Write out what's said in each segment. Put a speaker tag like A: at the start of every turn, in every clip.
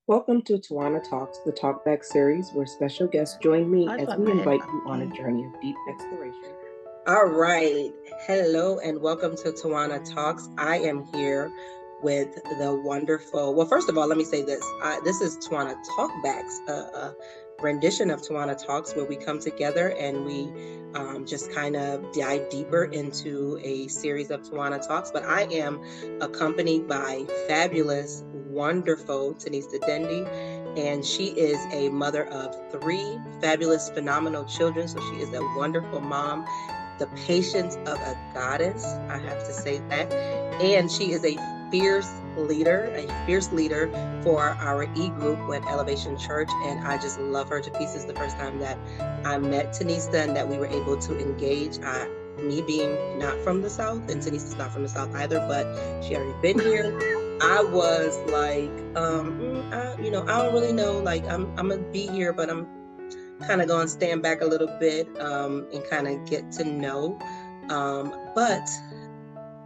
A: Welcome to Tawana Talks, the Talkback series, where special guests join me
B: I just
A: as
B: want
A: we
B: my head
A: invite
B: up.
A: you on a journey of deep exploration. All right. Hello and welcome to Tawana Talks. I am here with the wonderful, well, first of all, let me say this. This is Tawana Talkbacks, a rendition of Tawana Talks where we come together and we just kind of dive deeper into a series of Tawana Talks. But I am accompanied by fabulous, wonderful Tanista Dendy, and she is a mother of three fabulous, phenomenal children. So she is a wonderful mom, the patience of a goddess, I have to say that. And she is a fierce leader for our e-group with Elevation Church. And I just love her to pieces. The first time that I met Tanista and that we were able to engage, me being not from the South, and Tanista's not from the South either, but she already been here. I was like, I don't really know. Like, I'm gonna be here, but I'm kind of going to stand back a little bit and kind of get to know. But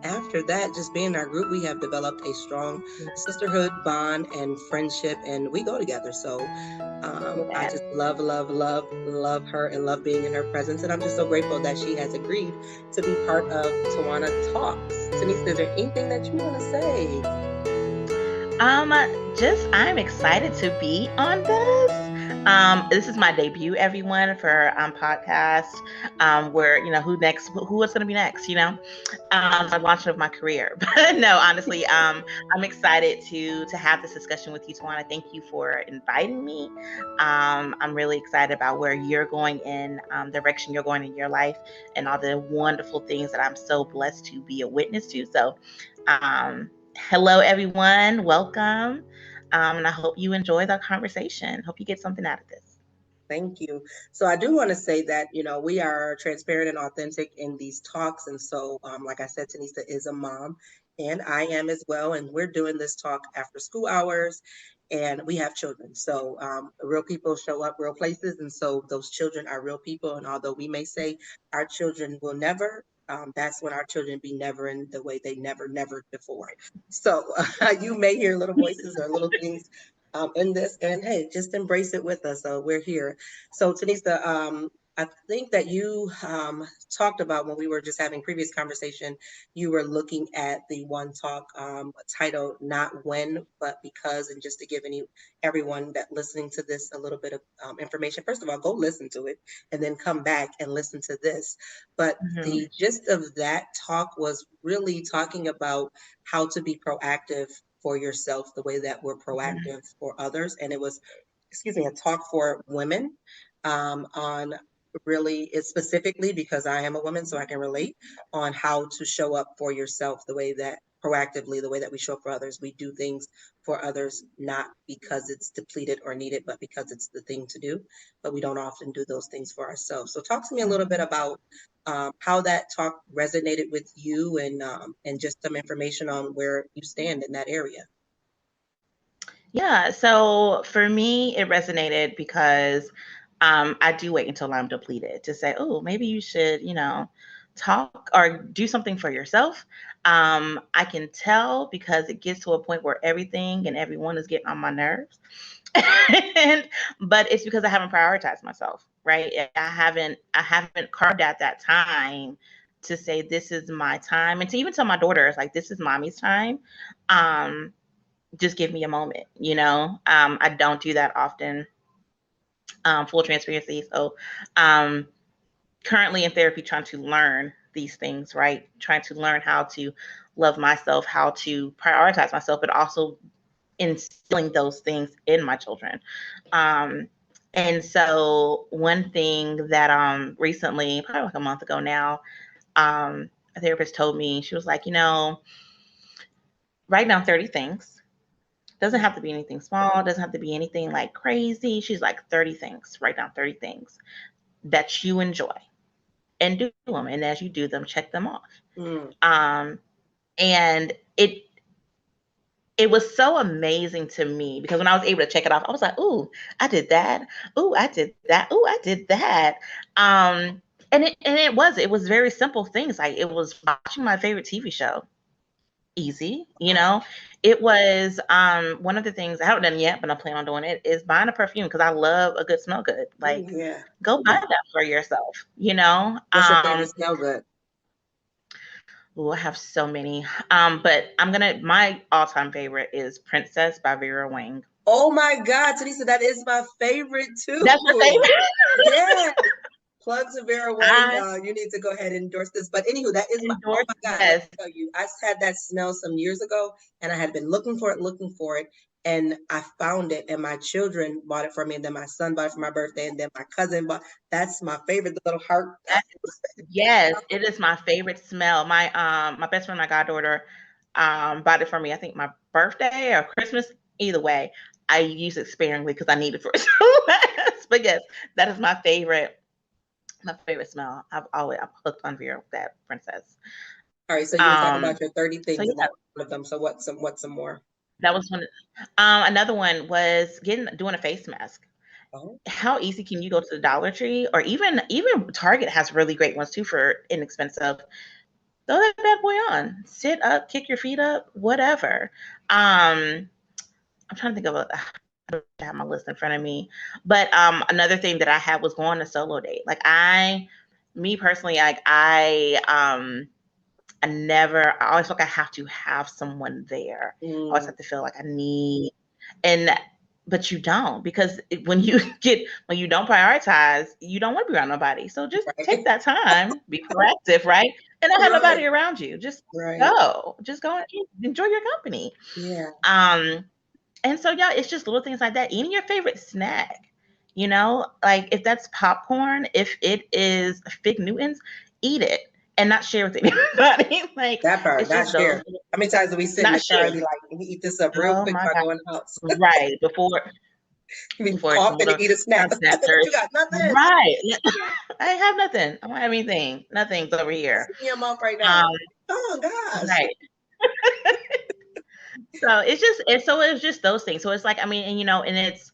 A: after that, just being in our group, we have developed a strong sisterhood bond and friendship, and we go together. So I just love her and love being in her presence. And I'm just so grateful that she has agreed to be part of Tawana Talks. Tanista, is there anything that you want to say?
B: I'm excited to be on this. This is my debut, everyone, for podcast. Where who is gonna be next? My launch of my career. But no, honestly, I'm excited to have this discussion with you, Tawana. Thank you for inviting me. I'm really excited about where you're going in, direction you're going in your life, and all the wonderful things that I'm so blessed to be a witness to. So, hello, everyone. Welcome. And I hope you enjoy the conversation. Hope you get something out of this.
A: Thank you. So I do want to say that, we are transparent and authentic in these talks. And so, like I said, Tanista is a mom and I am as well. And we're doing this talk after school hours and we have children. So real people show up real places. And so those children are real people. And although we may say our children will never, that's when our children be never in the way they never before. So you may hear little voices or little things in this, and hey, just embrace it with us. So we're here. So Tanista, I think that you talked about when we were just having previous conversation, you were looking at the one talk titled "Not When, but Because," and just to give everyone that listening to this a little bit of information. First of all, go listen to it, and then come back and listen to this. But the gist of that talk was really talking about how to be proactive for yourself the way that we're proactive for others. And it was, a talk for women on really it's specifically because I am a woman, so I can relate on how to show up for yourself the way that proactively, the way that we show up for others. We do things for others, not because it's depleted or needed, but because it's the thing to do. But we don't often do those things for ourselves. So talk to me a little bit about how that talk resonated with you and just some information on where you stand in that area.
B: Yeah, so for me, it resonated because I do wait until I'm depleted to say, oh, maybe you should, talk or do something for yourself. I can tell because it gets to a point where everything and everyone is getting on my nerves. But it's because I haven't prioritized myself, right? I haven't carved out that time to say this is my time, and to even tell my daughters like this is mommy's time. Just give me a moment, I don't do that often. Full transparency. So currently in therapy trying to learn these things, right? Trying to learn how to love myself, how to prioritize myself, but also instilling those things in my children. And so one thing that recently, probably like a month ago now, a therapist told me, she was like, write down 30 things. Doesn't have to be anything small, doesn't have to be anything like crazy. She's like 30 things. Write down 30 things that you enjoy and do them. And as you do them, check them off. And it was so amazing to me because when I was able to check it off, I was like, ooh, I did that. Ooh, I did that. Ooh, I did that. And it was very simple things. Like it was watching my favorite TV show. easy, you know. It was one of the things I haven't done yet, but I plan on doing it, is buying a perfume because I love a good smell good.
A: Ooh,
B: Like,
A: yeah.
B: go buy that for yourself, you know.
A: What's your favorite smell good?
B: Ooh, I have so many. But my all-time favorite is Princess by Vera Wang.
A: Oh my God, Tanista, that is my favorite too.
B: That's your favorite?
A: Yes. Plug to Vera Wang.
B: I
A: You need to go ahead and endorse this. But anywho, that is my, oh
B: endorse,
A: my God, let
B: yes.
A: me tell you, I had that smell some years ago and I had been looking for it. And I found it, and my children bought it for me, and then my son bought it for my birthday, and then my cousin bought. That's my favorite, the little heart.
B: That Yes, it is my favorite smell. My best friend, my goddaughter, bought it for me. I think my birthday or Christmas. Either way, I use it sparingly because I need it for so last. But yes, that is my favorite. My favorite smell. I'm hooked on Vera, that Princess.
A: All right, so you were talking
B: Um.
A: about your 30
B: So
A: things, and
B: yeah,
A: that was one of them. So what's some more?
B: that was one. Another one was doing a face mask.
A: Oh,
B: How easy can you go to the Dollar Tree, or even Target has really great ones too for inexpensive. Throw that bad boy on. Sit up, kick your feet up, whatever. I'm trying to think of I don't have my list in front of me, but another thing that I had was going on a solo date. Like me personally, like I always feel like I have to have someone there. I always
A: mm,
B: have to feel like I need, and but you don't, because when you don't prioritize, you don't want to be around nobody. So just take
A: right,
B: that time, be proactive, right? And not have
A: right,
B: nobody around you.
A: right.
B: Just go and enjoy your company.
A: Yeah,
B: Um, and so yeah, it's just little things like that. Eating your favorite snack, like if that's popcorn, if it is Fig Newtons, eat it and not share with anybody. Like,
A: that part,
B: it's
A: not
B: just those,
A: share. How many times do we sit in
B: not
A: the car
B: share.
A: and be like, "Let me eat this up real
B: Oh
A: quick
B: my
A: before I
B: god.
A: go in the house"?
B: Right.
A: You be
B: Before
A: coughing
B: someone
A: to eat a snack.
B: comes snatch
A: What
B: her.
A: you got? Nothing.
B: Right. I have nothing. I don't have anything. Nothing's over
A: It's
B: here.
A: in your mouth right now.
B: Um,
A: Oh gosh.
B: right. It's just those things. So it's like, I mean, and it's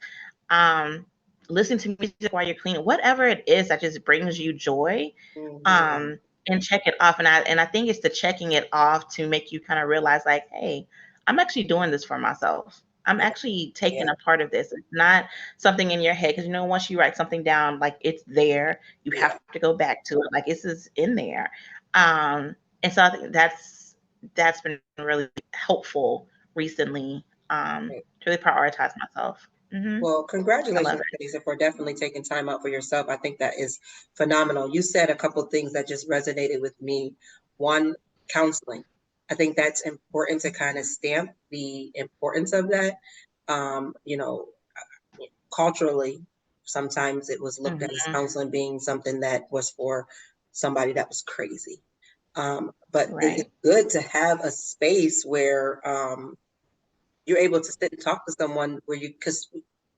B: um listening to music while you're cleaning, whatever it is that just brings you joy.
A: Mm-hmm.
B: Um and check it off. And I think it's the checking it off to make you kind of realize, like, hey, I'm actually doing this for myself. I'm
A: Yeah,
B: actually taking
A: yeah,
B: a part of this. It's not something in your head, because once you write something down, like, it's there. You
A: yeah.
B: have to go back to it. Like, this is in there. Um and so I think that's been really helpful recently,
A: Right.
B: to really prioritize myself.
A: Well,
B: I love
A: congratulations,
B: it.
A: Lisa, for definitely taking time out for yourself. I think that is phenomenal. You said a couple things that just resonated with me. One, counseling. I think that's important to kind of stamp the importance of that. Um, you know, Culturally, sometimes it was looked at as
B: Hmm.
A: counseling being something that was for somebody that was crazy. But it's
B: Right.
A: good to have a space where you're able to sit and talk to someone where because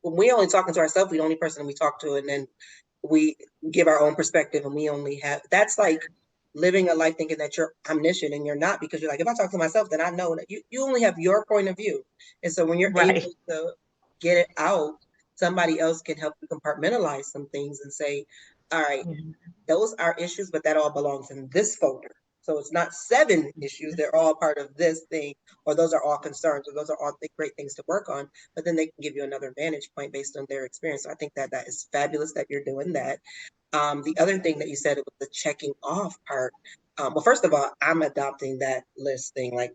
A: when we only talking to ourselves, the only person we talk to, and then we give our own perspective, and we only have that's like living a life thinking that you're omniscient, and you're not, because you're like, if I talk to myself, then I know that you only have your point of view. And so when you're
B: Right.
A: able to get it out, somebody else can help you compartmentalize some things and say, all right,
B: Mhm.
A: those are issues, but that all belongs in this folder. So it's not 7 issues. They're all part of this thing, or those are all concerns, or those are all great things to work on. But then they can give you another vantage point based on their experience. So I think that that is fabulous that you're doing that. The other thing that you said was the checking off part. Well, first of all, I'm adopting that list thing. Like,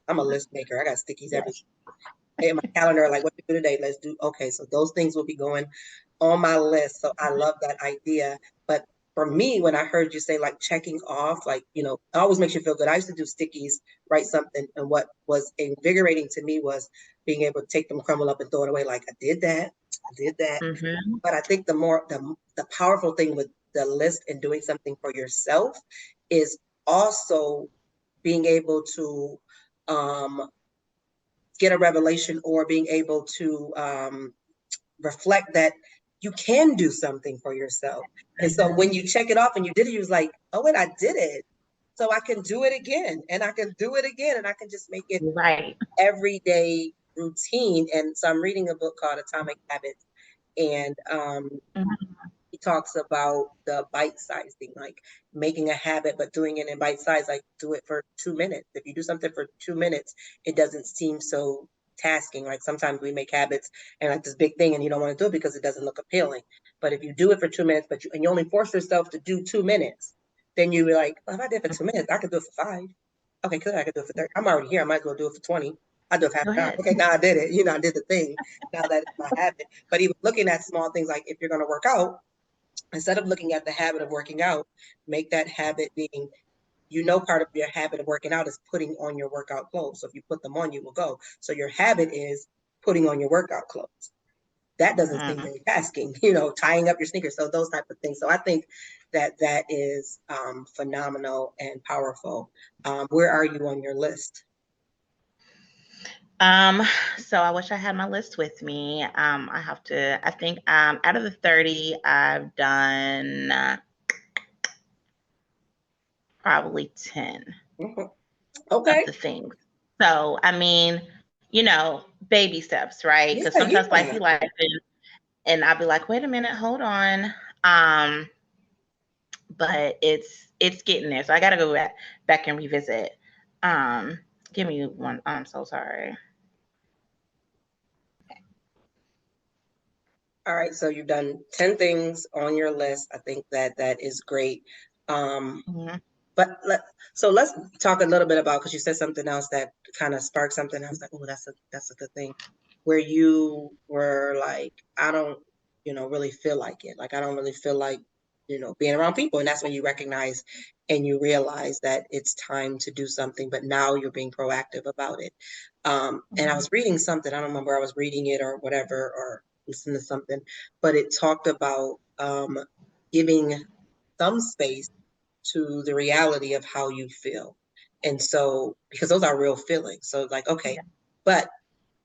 A: I'm a list maker. I got stickies everywhere
B: Yes.
A: in my calendar, like, what to do today, let's do. Okay, so those things will be going on my list. So I love that idea. But for me, when I heard you say like checking off, like, it always makes you feel good. I used to do stickies, write something, and what was invigorating to me was being able to take them, crumble up, and throw it away. Like, I did that, I did that.
B: Hmm.
A: But I think the powerful thing with the list and doing something for yourself is also being able to um, get a revelation, or being able to reflect that you can do something for yourself. And so when you check it off and you did it, you was like, oh, wait, I did it. So I can do it again, and I can do it again, and I can just make it
B: Right.
A: everyday routine. And so I'm reading a book called Atomic Habits. And
B: Mhm.
A: he talks about the bite size thing, like making a habit, but doing it in bite size, like do it for 2 minutes. If you do something for 2 minutes, it doesn't seem so tasking. Like sometimes we make habits and like this big thing and you don't want to do it because it doesn't look appealing. But if you do it for 2 minutes, and you only force yourself to do 2 minutes, then you be like, well, if I did it for 2 minutes, I could do it for 5. Okay, good. I could do it for 30. I'm already here. I might as well do it for 20. I do it for half
B: Go
A: an hour.
B: ahead.
A: Okay, now I did it. I did the thing. Now that it's my habit. But even looking at small things, like if you're going to work out, instead of looking at the habit of working out, make that habit being, part of your habit of working out is putting on your workout clothes. So if you put them on, you will go. So your habit is putting on your workout clothes. That doesn't seem very tasking, tying up your sneakers. So those type of things. So I think that is phenomenal and powerful. Where are you on your list?
B: Um, so I wish I had my list with me. I think out of the 30, I've done probably 10
A: Mhm.
B: of
A: Okay.
B: the things. So, I mean, baby steps, right?
A: Yeah,
B: Because sometimes life
A: yeah.
B: be life, and I'll be like, wait a minute, hold on. Um, but it's getting there. So I gotta go back and revisit. Um, Give me one. I'm so sorry.
A: All right, so you've done 10 things on your list. I think that is great. Um,
B: Mhm.
A: but let's talk a little bit about, because you said something else that kind of sparked something. I was like, oh, that's a good thing. Where you were like, I don't, really feel like it. Like I don't really feel like, being around people. And that's when you recognize and you realize that it's time to do something, but now you're being proactive about it. And I was reading something, I don't remember I was reading it or whatever, or listening to something, but it talked about giving some space to the reality of how you feel. And so, because those are real feelings. So, like, okay,
B: Yeah.
A: but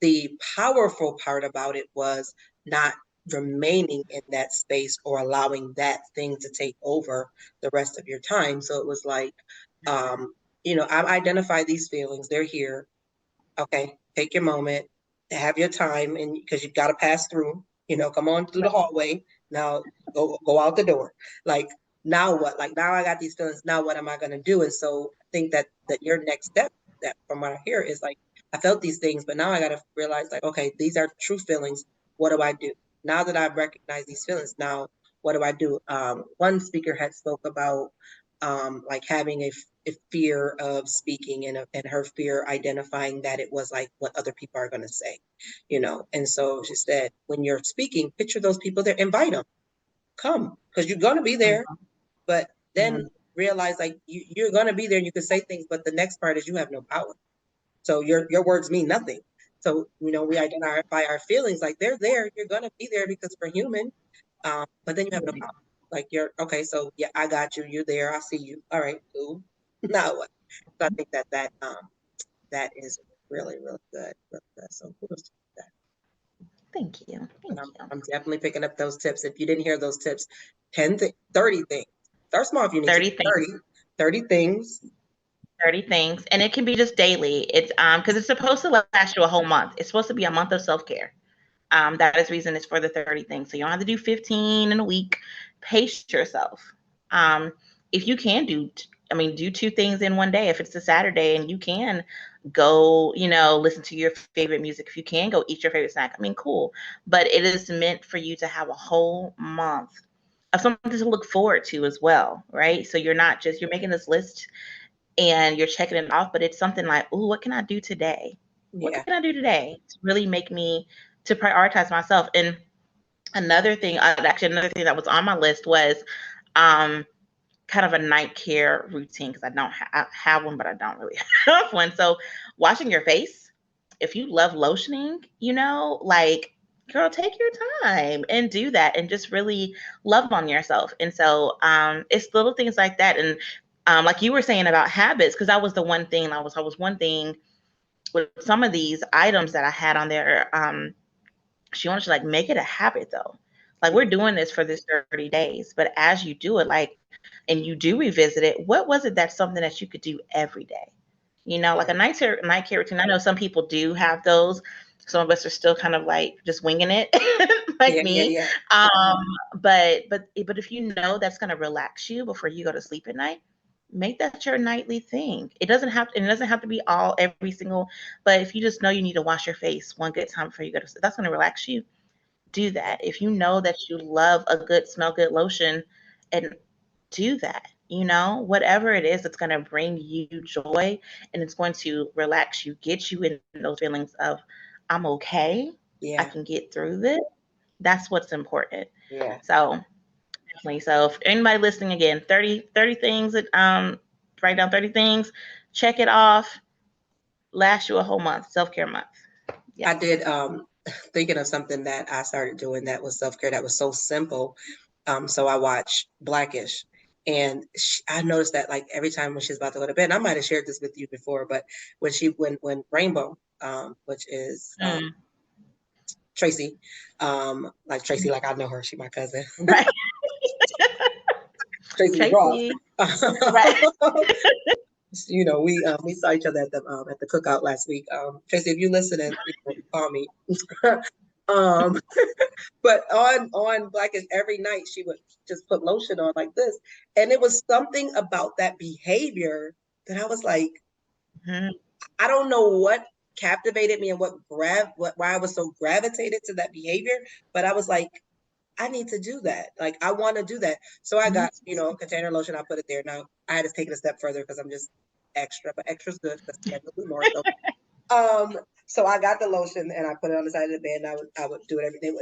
A: the powerful part about it was not remaining in that space or allowing that thing to take over the rest of your time. So it was like, I've identified these feelings, they're here. Okay, take your moment, have your time, and because you've got to pass through, come on through the hallway. Now go out the door. Like now what? Like now I got these feelings. Now what am I gonna do? And so I think that your next step, that from what I hear, is like, I felt these things, but now I gotta realize, like, okay, these are true feelings. What do I do? Now that I've recognized these feelings, now what do I do? One speaker had spoke about like having a fear of speaking, and her fear identifying that it was like what other people are going to say, and so she said, when you're speaking, picture those people there, invite them, come, because you're going to be there,
B: Mhm.
A: but then
B: Mhm.
A: realize, like, you're going to be there and you can say things, but the next part is you have no power, so your words mean nothing. So we identify our feelings, like they're there, you're going to be there because we're human, but then you have no power. Like you're okay. So yeah, I got you. You're there. I see you. All right, cool. Now what? So I think that is really really good. Really good. So kudos to that.
B: Thank you.
A: And
B: Thank you.
A: I'm definitely picking up those tips. If you didn't hear those tips, 30 things. Start small if you need to.
B: 30 things.
A: 30 things.
B: 30 things. And it can be just daily. It's because it's supposed to last you a whole month. It's supposed to be a month of self-care. That is reason it's for the 30 things. So you don't have to do 15 in a week. Pace yourself. Um, if you can do 2 things in one day. If it's a Saturday and you can go, listen to your favorite music. If you can go eat your favorite snack, cool. But it is meant for you to have a whole month of something to look forward to as well, right? So you're making this list and you're checking it off, but it's something like, oh, what can I do today? What
A: Yeah.
B: can I do today to really make me to prioritize myself? And another thing that was on my list was um, kind of a night care routine because I have one, but I don't really have one. So washing your face, if you love lotioning, like girl, take your time and do that and just really love on yourself. And so it's little things like that. And like you were saying about habits, because that was the one thing I was one thing with some of these items that I had on there. She wanted to like make it a habit though. Like we're doing this for this 30 days, but as you do it, like, and you do revisit it, what was it that's something that you could do every day? Like a night care routine. I know some people do have those. Some of us are still kind of like just winging it. like
A: Yeah, yeah,
B: me.
A: yeah.
B: But if you know that's gonna relax you before you go to sleep at night, make that your nightly thing. It doesn't have to be all every single, but if you just know you need to wash your face one good time before you go to sleep, that's gonna relax you. Do
A: Yeah,
B: that. If you know that you love a good smell good lotion, and do that. Whatever it is that's going to bring you joy and it's going to relax you, get you in those feelings of, I'm okay, I
A: yeah,
B: can get through this. That's what's important.
A: yeah.
B: So, definitely. So, if anybody listening again, 30 things that, write down 30 things, check it off, last you a whole month, self care month.
A: I
B: Yes.
A: did thinking of something that I started doing that was self-care that was so simple. So I watched Blackish, and I noticed that like every time when she's about to go to bed, and I might have shared this with you before, but when Rainbow, which is
B: Mm.
A: Tracy, like Tracy, like I know her, she my cousin,
B: Right.
A: Tracy Ross.
B: Tracy. Right.
A: We saw each other at the cookout last week. Tracy, if you listen and call me. um, but on Blackish every night she would just put lotion on like this, and it was something about that behavior that I was like,
B: Mm-hmm.
A: I don't know what captivated me and why I was so gravitated to that behavior, but I was like, I need to do that. Like I want to do that. So I got, a container lotion. I put it there. Now I had to take it a step further because I'm just extra, but extra's good because I can do more. Um, so I got the lotion and I put it on the side of the bed and I would do it every day.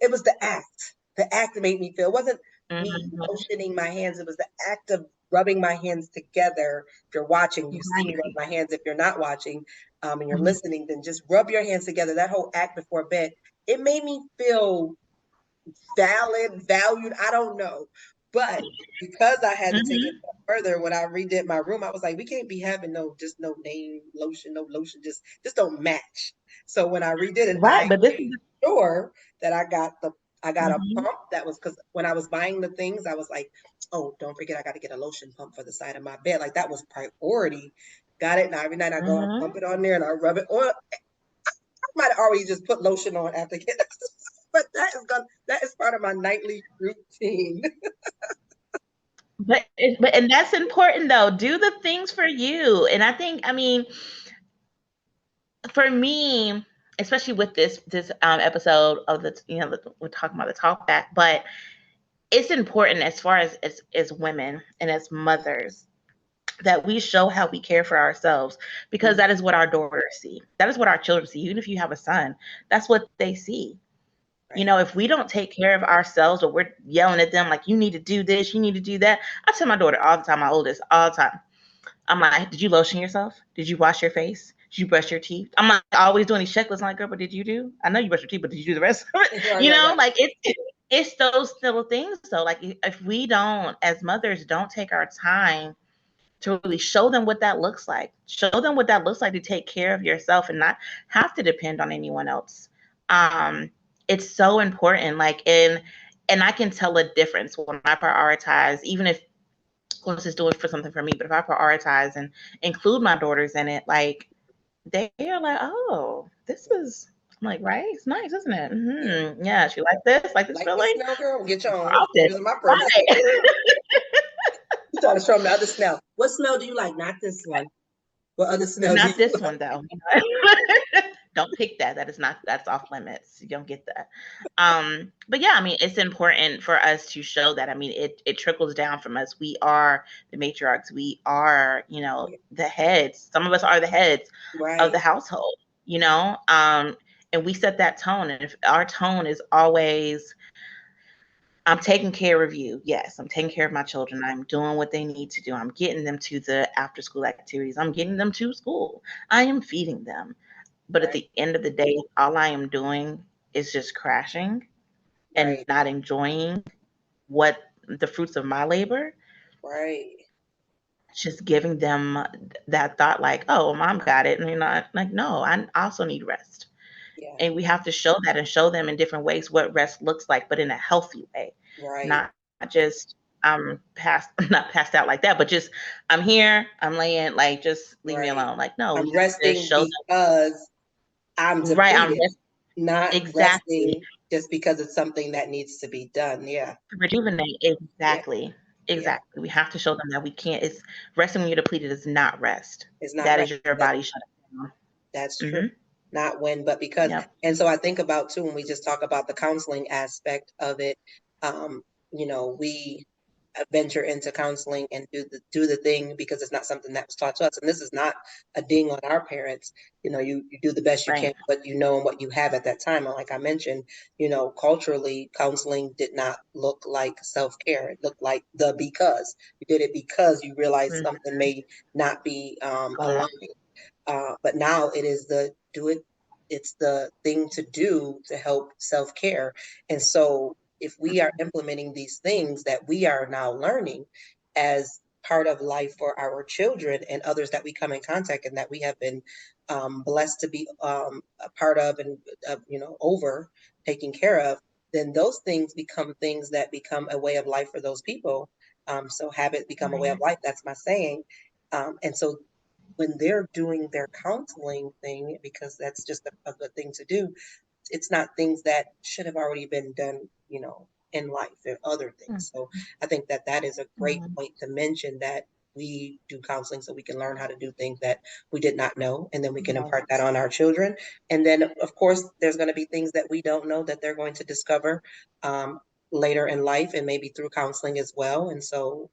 A: It was the act. The act that made me feel. It wasn't me
B: Mm-hmm.
A: lotioning my hands. It was the act of rubbing my hands together. If you're watching, you see me rub
B: Right.
A: my hands. If you're not watching, and you're
B: Mhm.
A: listening, then just rub your hands together. That whole act before bed, it made me feel valued. I don't know. But because I had to take it
B: Mhm.
A: further, when I redid my room, I was like, we can't be having no name lotion, no lotion, just don't match. So when I redid it, I
B: Right, but this is
A: made sure that I got a
B: mhm.
A: pump that was because when I was buying the things, I was like, oh, don't forget I got to get a lotion pump for the side of my bed. Like that was priority. Got it. Now every night I go, I
B: Mhm.
A: pump it on there and I rub it on. I might already just put lotion on after getting but that is part of my nightly routine.
B: And that's important though. Do the things for you. And I mean, for me, especially with this episode of we're talking about the talk back, but it's important as far as women and as mothers that we show how we care for ourselves because
A: Mhm.
B: that is what our daughters see. That is what our children see. Even if you have a son, that's what they see.
A: Right.
B: If we don't take care of ourselves or we're yelling at them like, you need to do this, you need to do that. I tell my daughter all the time, my oldest, all the time. I'm like, did you lotion yourself? Did you wash your face? Did you brush your teeth? I'm like always doing these checklists. I'm like, girl, but did you do? I know you brush your teeth, but did you do the rest of it?
A: Right, right, right.
B: Like it's those little things. So like if we don't, as mothers, don't take our time to really show them what that looks like. Show them what that looks like to take care of yourself and not have to depend on anyone else. Um, it's so important. And I can tell a difference when I prioritize, even if of course it's doing for something for me, but if I prioritize and include my daughters in it, like they are like, oh, this is I'm like, right? It's nice, isn't it?
A: Yeah.
B: Yeah, she like this
A: Like this
B: feeling
A: smell, girl? Get your
B: more
A: own. I'm
B: often.
A: using my purse.
B: Right.
A: You trying to show them the other smell. What smell do you like? Not this one. What other smell do you
B: Not this
A: like?
B: one though. Don't pick that. That's off limits. You don't get that. But yeah, I mean, it's important for us to show that. I mean, it trickles down from us. We are the matriarchs. We are, the heads. Some of us are the heads of
A: Right,
B: the household, you know? And we set that tone. And if our tone is always, I'm taking care of you. Yes, I'm taking care of my children. I'm doing what they need to do. I'm getting them to the after school activities. I'm getting them to school. I am feeding them. But at
A: right,
B: the end of the day, all I am doing is just crashing and
A: right,
B: not enjoying what the fruits of my labor,
A: right.
B: just giving them that thought like, oh, mom got it. And you're not like, no, I also need rest.
A: Yeah,
B: And we have to show that and show them in different ways what rest looks like, but in a healthy way,
A: right.
B: not just passed not passed out like that, but just I'm here, I'm laying, like just leave me
A: Right.
B: alone. Like, no, we
A: I'm
B: have to
A: resting
B: show them
A: because I'm
B: right. I'm
A: depleted, not
B: exactly.
A: resting. just because it's something that needs to be done. Yeah.
B: Rejuvenate.
A: Yeah.
B: Exactly.
A: Yeah.
B: Exactly. We have to show them that we can't. It's resting when you're depleted is not rest.
A: It's not
B: That
A: right.
B: is your body shutting down.
A: That's true.
B: Mm-hmm.
A: Not when, but because.
B: Yep.
A: And so I think about too, when we just talk about the counseling aspect of it, um, we venture into counseling and do the thing because it's not something that was taught to us. And this is not a ding on our parents. You do the best you can,
B: Right.
A: but and what you have at that time. And like I mentioned, culturally, counseling did not look like self-care. It looked like because you did it because you realized
B: Mm-hmm.
A: something may not be
B: Correct.
A: aligned. But now it is the do it. It's the thing to do to help self-care. And so if we are implementing these things that we are now learning as part of life for our children and others that we come in contact and that we have been blessed to be a part of and over taking care of, then those things become things that become a way of life for those people. So habits become a way of
B: Right.
A: life. That's my saying. And so when they're doing their counseling thing, because that's just a thing to do, it's not things that should have already been done, in life and other things. So I think that that is a great
B: Mm-hmm.
A: point to mention, that we do counseling so we can learn how to do things that we did not know, and then we can impart that
B: Right.
A: on our children. And then, of course, there's going to be things that we don't know that they're going to discover um, later in life, and maybe through counseling as well. And so,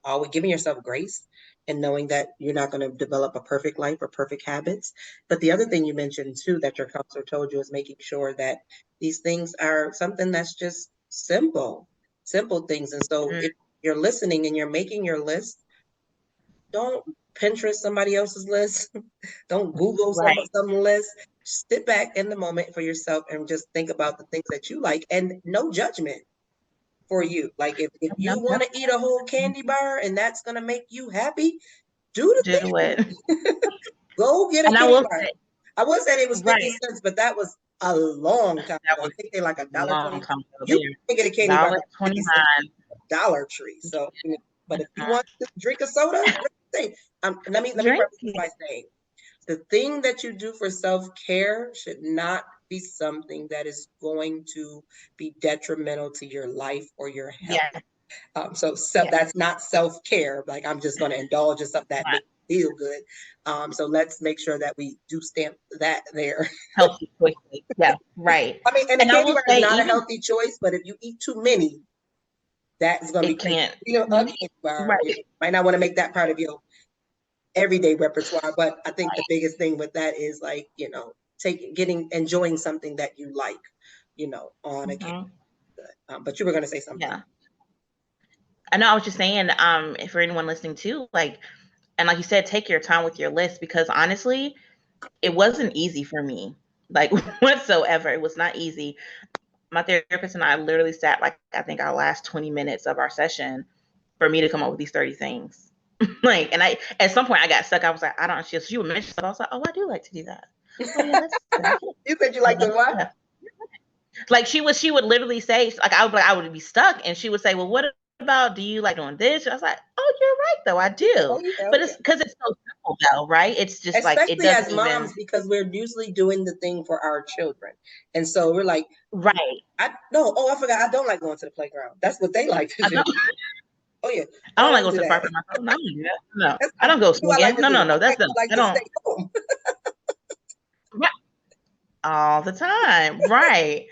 A: always giving yourself grace and knowing that you're not going to develop a perfect life or perfect habits. But the other thing you mentioned too that your counselor told you is making sure that these things are something that's just simple things. And so if you're listening and you're making your list, don't Pinterest somebody else's list. Don't Google
B: Right.
A: some list. Sit back in the moment for yourself and just think about the things that you like, and no judgment for you. Like if
B: No,
A: you want to eat a whole candy bar and that's going to make you happy, do the
B: do it.
A: thing. Go get a
B: And I
A: candy
B: will
A: bar.
B: say,
A: I would say it was 50
B: right.
A: cents, but that was a long time
B: That
A: ago. I
B: was
A: think they're like a
B: a
A: dollar
B: long
A: 20.
B: time ago.
A: You
B: There.
A: can get a candy bar
B: Dollar
A: for 50 cents
B: 29.
A: at Dollar Tree. So, but if you want to drink a soda, drink. Let me
B: Drink
A: preface this
B: it.
A: by saying the thing that you do for self-care should not be something that is going to be detrimental to your life or your health.
B: Yeah.
A: So
B: Yeah.
A: that's not self-care. Like I'm just going to indulge in something that
B: Right.
A: makes me feel good. So let's make sure that we do stamp that there.
B: Healthy choices. Yeah. Right.
A: I mean, and the
B: And I
A: candy
B: will
A: bar is
B: say,
A: not a
B: even
A: healthy choice, but if you eat too many, that is going to be
B: it
A: crazy.
B: can't.
A: A candy bar, you
B: Right.
A: might not want to make that part of your everyday repertoire. But I think the biggest thing with that is like, enjoying something that you like, on a candy.
B: Hmm.
A: But you were going to say something.
B: Yeah. I know. I was just saying, for anyone listening too, like, and like you said, take your time with your list, because honestly, it wasn't easy for me, like whatsoever. It was not easy. My therapist and I literally sat, like, I think our last 20 minutes of our session for me to come up with these 30 things. Like, and at some point I got stuck. I was like, I don't, she would mention stuff. I was like, oh, I do like to do that. Oh yeah, that's good.
A: You said you like to what?
B: Yeah. Like she would literally say, like, I would be stuck, and she would say, well, what about, do you like doing this? I was like, oh, you're right though, I do.
A: Oh, yeah,
B: But
A: oh,
B: it's
A: yeah.
B: because it's so simple though, right? It's just like it
A: Especially
B: doesn't
A: as
B: even.
A: moms, because we're usually doing the thing for our children. And so we're like,
B: Right.
A: I no, oh, I forgot. I don't like going to the playground. That's what they like to
B: I
A: do.
B: don't.
A: Oh yeah.
B: I
A: Oh,
B: don't
A: I
B: like
A: don't
B: going
A: do
B: to the
A: that.
B: park with myself. No, I don't do that. No,
A: That's
B: I don't go
A: what I like
B: swinging.
A: to
B: No,
A: do.
B: no, no.
A: I
B: That's no.
A: like
B: I
A: to
B: don't.
A: stay home.
B: Right. All the time, right?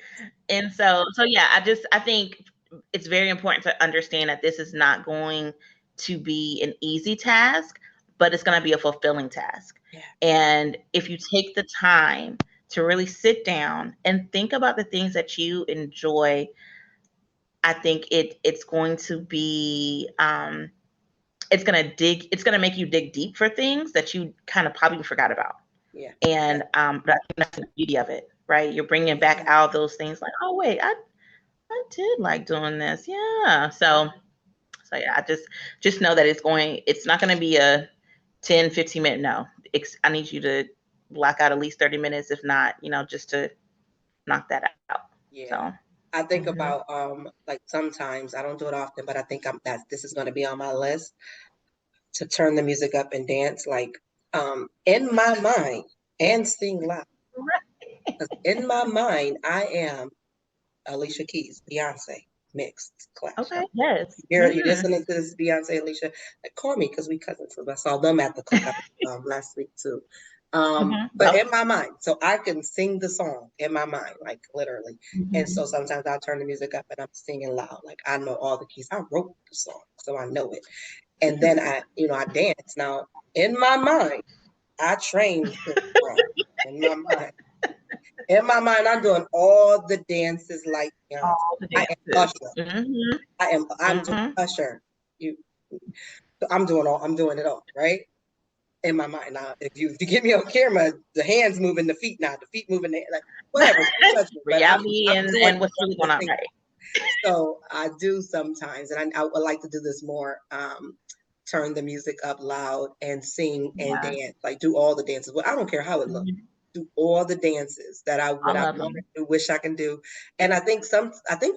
B: And so yeah, I think it's very important to understand that this is not going to be an easy task, but it's going to be a fulfilling task.
A: Yeah.
B: And if you take the time to really sit down and think about the things that you enjoy, I think it's going to be it's gonna make you dig deep for things that you kind of probably forgot about.
A: Yeah.
B: And but I think that's the beauty of it, right? You're bringing back
A: Yeah.
B: out those things like, oh wait, I did like doing this, yeah. So yeah, I just know that it's not going to be a 10-15 minute. No, I need you to block out at least 30 minutes, if not, just to knock that out. So.
A: Yeah. I think
B: Mhm.
A: about like sometimes I don't do it often, but I think this is going to be on my list to turn the music up and dance like in my mind and sing loud.
B: Right.
A: Because in my mind I am Alicia Keys, Beyonce, mixed clash.
B: Okay. Yes.
A: You listening to this Beyonce, Alicia? Like, call me because we cousins. I saw them at the cookout last week too. But in my mind, so I can sing the song in my mind, like literally. And so sometimes I'll turn the music up and I'm singing loud. Like I know all the keys. I wrote the song, so I know it. And then I dance. Now in my mind, I trained this song in my mind. In my mind, I'm doing all the dances like Beyonce.
B: All the
A: I am
B: dances.
A: Usher. I'm doing Usher. You so I'm doing it all, right? In my mind. Now, if you get me on camera, the hands moving, the feet now, the feet moving, like whatever, don't touch me. But
B: Reality
A: I'm doing
B: and what's really going on, right?
A: So I do sometimes, and I would like to do this more. Turn the music up loud and sing and dance, like do all the dances. Well, I don't care how it looks. Do all the dances that I want to do, wish I can do. And I think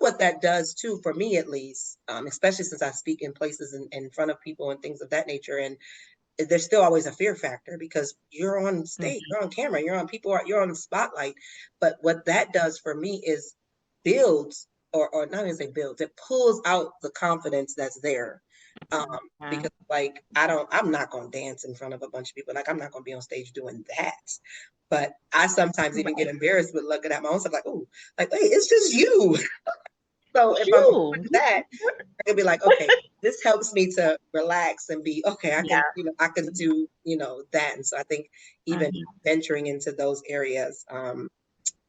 A: what that does too, for me at least, especially since I speak in places in front of people and things of that nature, and there's still always a fear factor because you're on stage, you're on camera, you're on you're on the spotlight. But what that does for me is builds, or not even say builds, it pulls out the confidence that's there. Because like I'm not gonna dance in front of a bunch of people. Like I'm not gonna be on stage doing that. But I sometimes even get embarrassed with looking at my own stuff like, oh, like, hey, it's just you. So if I'm doing that, I can be like, okay, this helps me to relax and be okay. I can do that. And so I think even venturing into those areas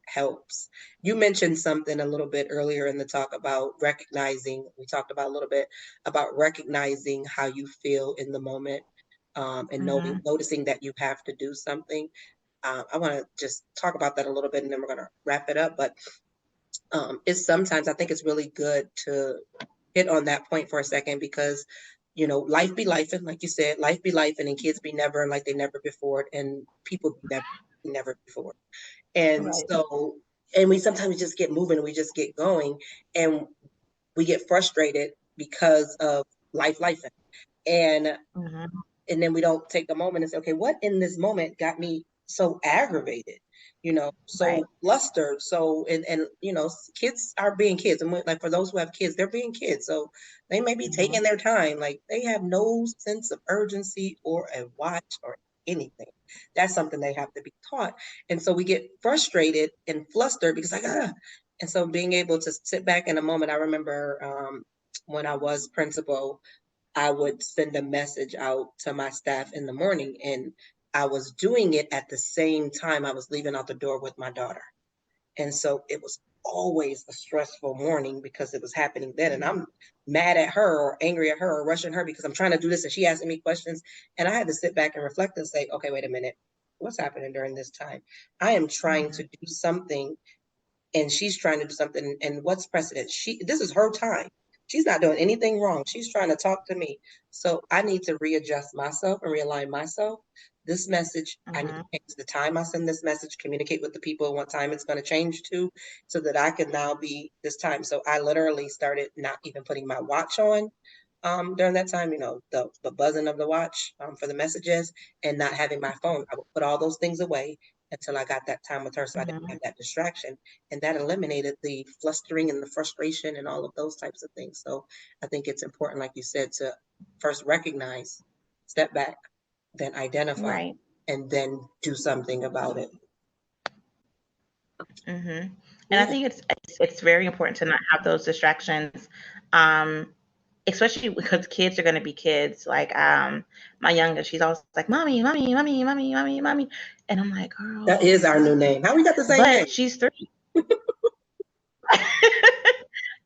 A: helps. You mentioned something a little bit earlier in the talk about recognizing. We talked about a little bit about recognizing how you feel in the moment, and noticing that you have to do something. I want to just talk about that a little bit, and then we're going to wrap it up. But it's sometimes I think it's really good to hit on that point for a second because life be life, and like you said, life be life, and kids be never and like they never before, and people be never before. And so, and we sometimes just get moving, and we just get going, and we get frustrated because of life, and and then we don't take the moment and say, okay, what in this moment got me so aggravated, so flustered, so and kids are being kids, and like for those who have kids, they're being kids, so they may be taking their time, like they have no sense of urgency or a watch or anything. That's something they have to be taught, and so we get frustrated and flustered because and so being able to sit back in a moment. I remember when I was principal, I would send a message out to my staff in the morning, and I was doing it at the same time I was leaving out the door with my daughter. And so it was always a stressful morning because it was happening then. And I'm mad at her or angry at her or rushing her because I'm trying to do this and she asking me questions. And I had to sit back and reflect and say, okay, wait a minute. What's happening during this time? I am trying to do something and she's trying to do something, and what's precedent? This is her time. She's not doing anything wrong. She's trying to talk to me. So I need to readjust myself and realign myself. This message, I need to change the time I send this message, communicate with the people what time it's going to change to, so that I can now be this time. So I literally started not even putting my watch on during that time, the buzzing of the watch for the messages, and not having my phone. I would put all those things away until I got that time with her, so I didn't have that distraction. And that eliminated the flustering and the frustration and all of those types of things. So I think it's important, like you said, to first recognize, step back, then identify, and then do something about it.
B: And I think it's very important to not have those distractions, um, especially because kids are going to be kids. Like my youngest, she's always like, "Mommy, mommy, mommy, mommy, mommy, mommy," and I'm like, "Girl,
A: that is our new name. How we got the same name?"
B: But she's 3.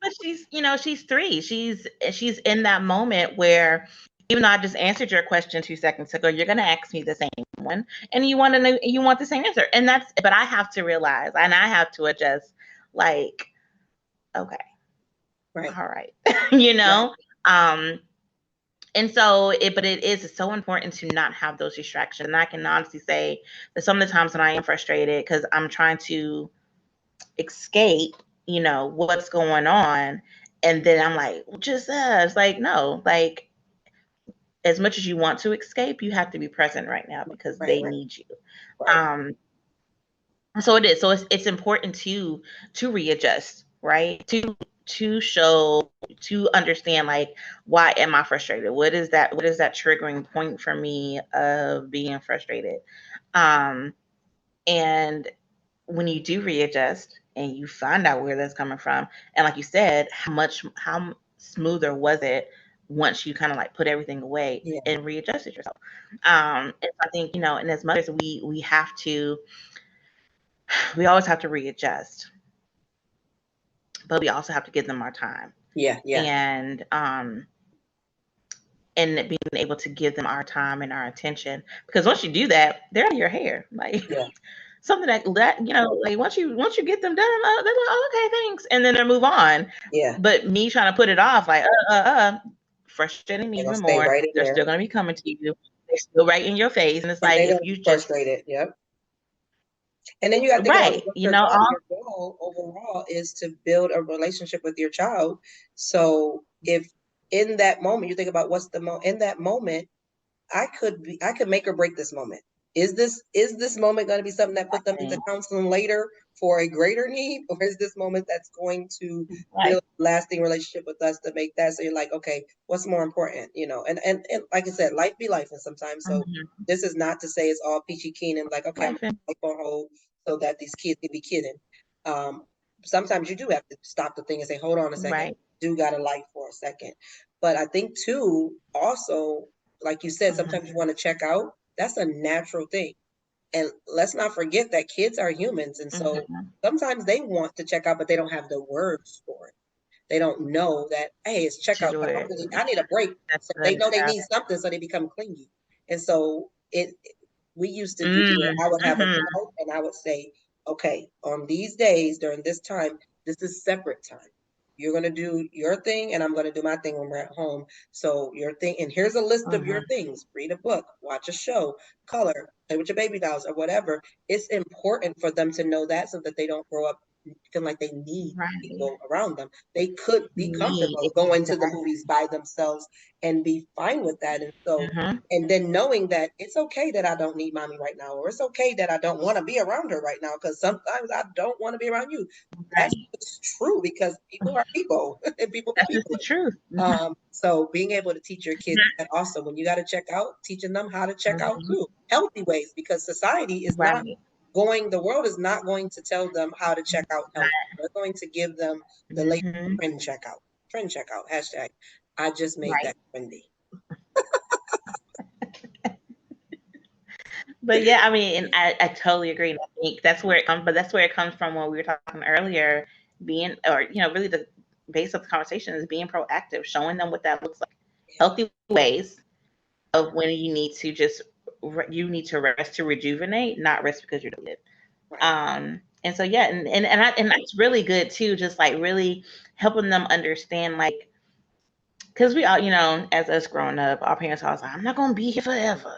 B: But she's 3. She's in that moment where, even though I just answered your question 2 seconds ago, you're gonna ask me the same one, and you want to know, you want the same answer, and but I have to realize, and I have to adjust, like, okay, all right, and so but it's so important to not have those distractions. And I can honestly say that some of the times when I am frustrated because I'm trying to escape, what's going on. And then I'm like, just it's like, no, like as much as you want to escape, you have to be present right now because they need you. So it is. So it's important to readjust right? To show, to understand, like, why am I frustrated? What is that triggering point for me of being frustrated? Um, and when you do readjust and you find out where that's coming from, and like you said, how smoother was it once you kind of like put everything away
A: Yeah.
B: and readjusted yourself. And I think, and as mothers, we have to, we always have to readjust, but we also have to give them our time.
A: Yeah. Yeah.
B: And being able to give them our time and our attention, because once you do that, they're out of your hair. Like,
A: Yeah.
B: something that like, once you get them done, they're like, oh, okay, thanks, and then they move on.
A: Yeah.
B: But me trying to put it off, like, frustrating me
A: They're gonna
B: even
A: stay
B: more.
A: right in
B: They're
A: there,
B: still gonna be coming to you. They're still right in your face, and it's
A: and
B: like,
A: they're
B: if
A: gonna
B: you
A: be
B: just
A: frustrated. Yep. And then you have to think about
B: right,
A: what your goal.
B: all
A: Your goal overall is to build a relationship with your child. So if in that moment you think about what's in that moment, I could make or break this moment. Is this moment going to be something that put them into counseling later for a greater need, or is this moment that's going to build
B: right.
A: a lasting relationship with us to make that so you're like, okay, what's more important, and like I said, life be life, and sometimes so
B: Mm-hmm.
A: this is not to say it's all peachy keen and like, okay, I'm
B: Life and
A: life on hold so that these kids can be kidding. Um, Sometimes you do have to stop the thing and say, hold on a second,
B: right.
A: do got a life for a second. But I think too, also, like you said,
B: Mm-hmm.
A: sometimes you want to check out. That's a natural thing. And let's not forget that kids are humans. And so
B: Mm-hmm.
A: sometimes they want to check out, but they don't have the words for it. They don't know that, hey, it's
B: To
A: checkout
B: do
A: time.
B: it.
A: I need a break.
B: That's
A: So they
B: good.
A: know they
B: Yeah.
A: need something, so they become clingy. And so we used to do where I would have a
B: Mm-hmm.
A: child and I would say, okay, on these days during this time, this is separate time. You're going to do your thing and I'm going to do my thing when we're at home. So your thing, and here's a list of your
B: Mm-hmm.
A: things: read a book, watch a show, color, play with your baby dolls, or whatever. It's important for them to know that so that they don't grow up feeling like they need
B: Right.
A: people around them. They could be
B: Need
A: comfortable going to the
B: exactly.
A: movies by themselves and be fine with that. And so,
B: Mm-hmm.
A: and then knowing that it's okay that I don't need mommy right now, or it's okay that I don't want to be around her right now, because sometimes I don't want to be around you. That's
B: Right.
A: just true, because people are people and people be
B: That's just
A: people.
B: the truth. Mm-hmm.
A: So being able to teach your kids that also, when you got to check out, teaching them how to check out
B: Mm-hmm.
A: too, healthy ways, because society is not
B: Right.
A: the world is not going to tell them how to check out healthy. They're going to give them the latest
B: Mm-hmm.
A: trend checkout hashtag. I just made
B: Right.
A: that trendy.
B: But yeah, I mean, and I totally agree. And I think that's where it comes, but that's where it comes from when we were talking earlier, being, or, really the base of the conversation is being proactive, showing them what that looks like. Healthy ways of when you need to just, you need to rest to rejuvenate, not rest because you're depleted.
A: Right.
B: And so, yeah, and that's really good too, just like really helping them understand, like, because we all, as us growing up, our parents always like, I'm not gonna be here forever.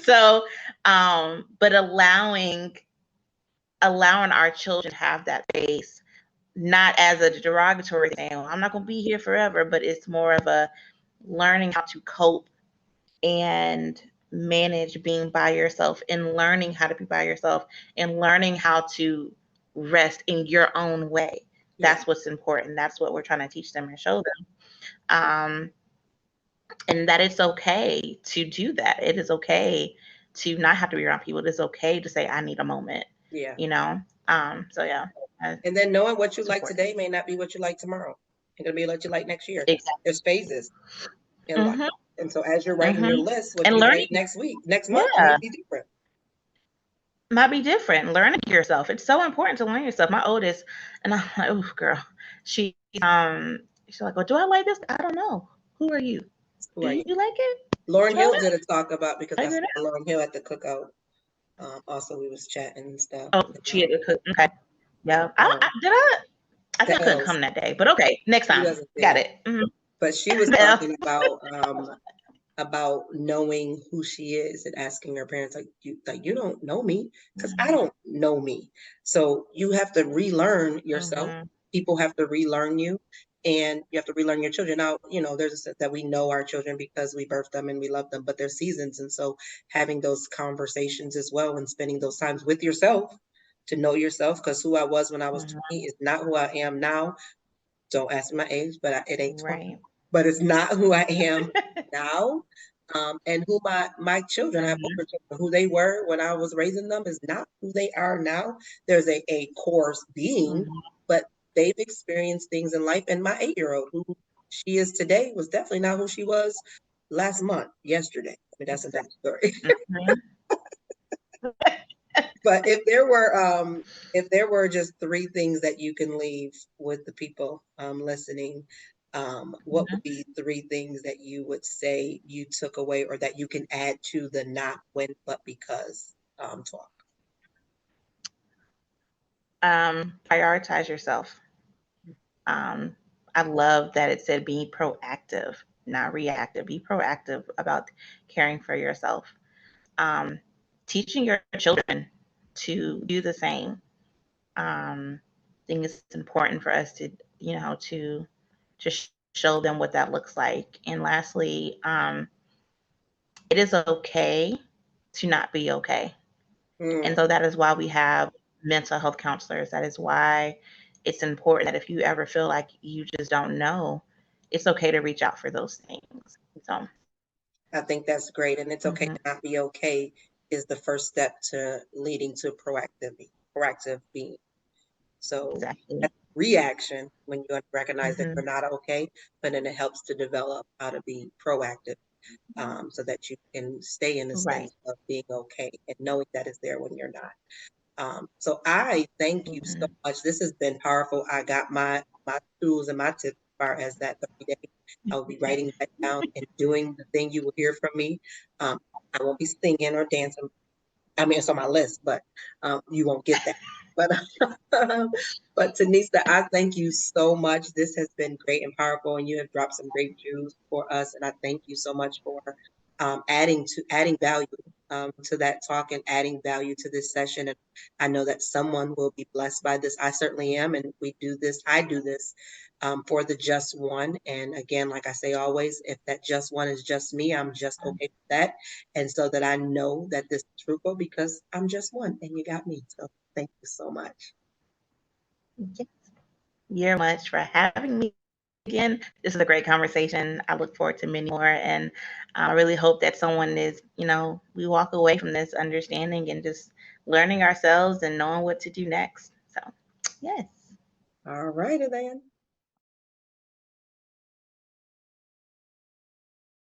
B: So, but allowing our children to have that space, not as a derogatory thing, "Oh, I'm not gonna be here forever," but it's more of a learning how to cope and manage being by yourself, and learning how to be by yourself, and learning how to rest in your own way.
A: Yeah.
B: That's what's important. That's what we're trying to teach them and show them. Um, and that it's okay to do that. It is okay to not have to be around people. It is okay to say, I need a moment,
A: Yeah.
B: you know? So yeah,
A: And then knowing what you
B: it's
A: like
B: important.
A: today may not be what you like tomorrow. It's gonna be what you like next year.
B: Exactly.
A: There's phases in life.
B: Hmm.
A: And so as you're writing
B: Hmm.
A: your list, what
B: And
A: you
B: learning,
A: write next week, next month
B: yeah,
A: might be different.
B: might be different. Learning yourself. It's so important to learn yourself. My oldest, and I'm like, oh girl, she she's like, well, do I like this? I don't know. Who are you?
A: Who
B: Do
A: are
B: you
A: you?
B: like it?
A: Lauren
B: I don't
A: Hill
B: know.
A: did a talk about, because I
B: Figure
A: saw
B: it out.
A: Lauren Hill at the cookout. Also, we was chatting and stuff.
B: Oh, she had to cook. Okay. Yeah.
A: Um,
B: Did I? I think
A: the
B: I couldn't
A: L's.
B: come that day, but okay, next
A: She
B: time.
A: wasn't
B: Got
A: there,
B: it. Mm-hmm.
A: but she was
B: L.
A: talking about knowing who she is and asking her parents, you don't know me, because I don't know me. So you have to relearn yourself.
B: Mm-hmm.
A: People have to relearn you, and you have to relearn your children. Now, there's a sense that we know our children because we birthed them and we love them, but there's seasons. And so having those conversations as well and spending those times with yourself to know yourself, because who I was when I was
B: Mhm.
A: 20 is not who I am now. Don't ask me my age, but it ain't 20.
B: Right.
A: But it's not who I am now. And who my children, I have
B: Mhm.
A: older children, who they were when I was raising them is not who they are now. There's a course being,
B: Mhm.
A: but they've experienced things in life. And my 8-year-old, who she is today, was definitely not who she was last month, yesterday. I mean, that's another story.
B: Mhm.
A: But if there were just three things that you can leave with the people listening, what would
B: Mhm.
A: be three things that you would say you took away or that you can add to the not when but because talk?
B: Prioritize yourself. Um, I love that it said be proactive, not reactive. Be proactive about caring for yourself. Um, Teaching your children to do the same. I think it's important for us to, to show them what that looks like. And lastly, it is okay to not be okay. And
A: Mm,
B: so that is why we have mental health counselors. That is why it's important that if you ever feel like you just don't know, it's okay to reach out for those things. So,
A: I think that's great, and it's okay
B: mhm,
A: to not be okay is the first step to leading to proactive being. So
B: exactly.
A: that's reaction when you recognize that
B: Hmm.
A: you're not okay, but then it helps to develop how to be proactive, so that you can stay in the
B: Right.
A: sense of being okay and knowing that it's there when you're not. So I thank you so
B: Hmm.
A: much. This has been powerful. I got my tools and my tips as far as that 30 days. I will be writing that down and doing the thing you will hear from me. Um, I won't be singing or dancing. I mean, it's on my list, but you won't get that. But but Tanista, I thank you so much. This has been great and powerful, and you have dropped some great jewels for us. And I thank you so much for adding value to that talk and adding value to this session. And I know that someone will be blessed by this. I certainly am, and we do this. I do this for the just one. And again, like I say always, if that just one is just me, I'm just okay with that, and so that I know that this is fruitful because I'm just one and you got me. So thank you so much.
B: Yes. You're much for having me again. This is a great conversation. I look forward to many more, and I really hope that someone is, we walk away from this understanding and just learning ourselves and knowing what to do next. So, yes.
A: All righty then.